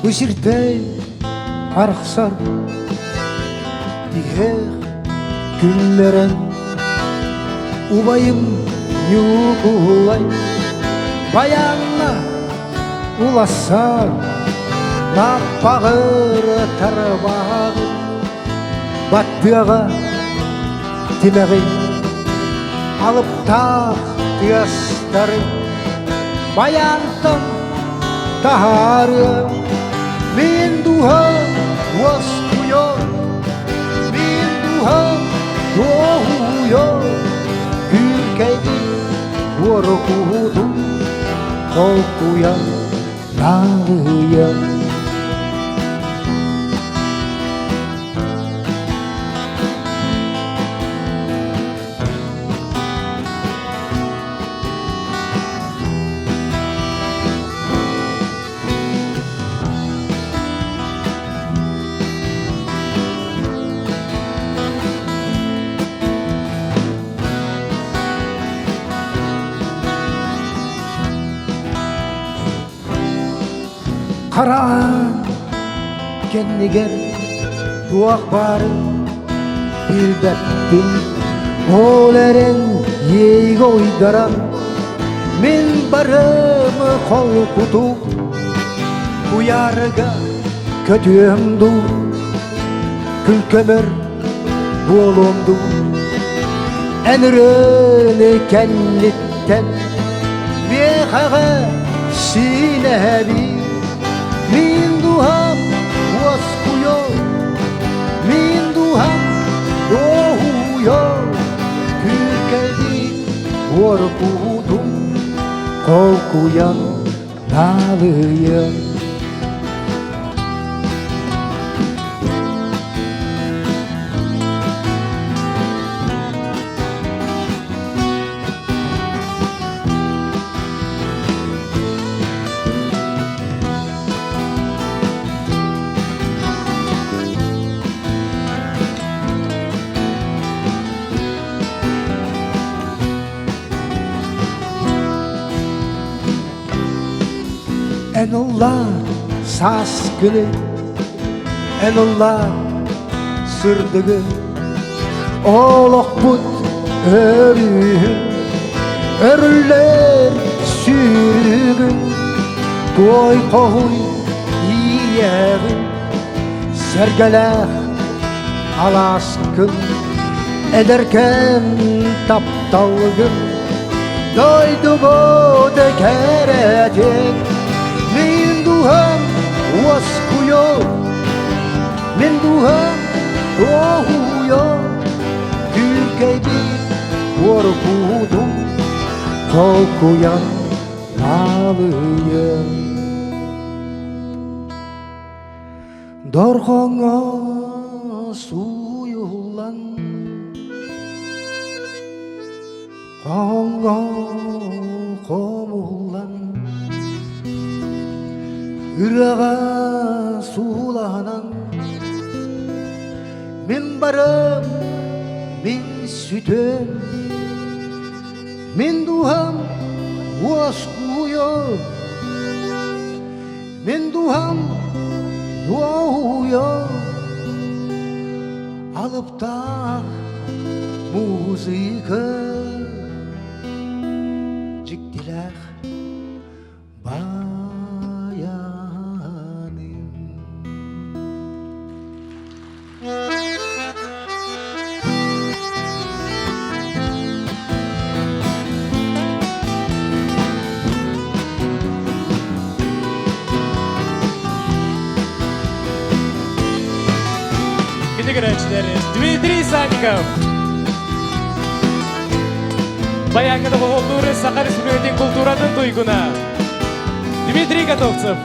Өсірдей арықсар Диғер күнлерін Убайым нүгулай Баянна уласар Наппағыр тарбағы Баттыға тимәғи Алып тақ тиястары Баянтым тахары Мен дұғым уаскуйо Мен дұғым доғуйо Күркейді орқуду Қолқуя нағыя Қараан кеннегер дуақ бары Билбәттің ол әрін ейг ойдаран Мен барымы қол құту Уярыға көтемду Күлкемір болымду Әніріні кәнлеттен Меқаға синәбі Min duham waskuyo Min duham dohuyo Kürkedi orkudum Korkuyan nalıyan Enullar sas gülü Enullar sırdıgı Olok bud örüğün Örüller sürügün Toy kohuy iyeğin Sergeler alaskın Ederken taptalgın Doydu bu dekeretin Min duham waskuyo Min duham dohuyo Kürkeydi orkudum Korkuyan nalıya Dorğona suyulan Qonğa qomulan Ürağa sulanan Min barım, min sütüm Min duham waskuyo Min duham duhuyo Alıp da muzika Cikdiler Дмитрий Санников. Баягыда болдуры Саха Республикатын культуратын туйгуна. Дмитрий Готовцев.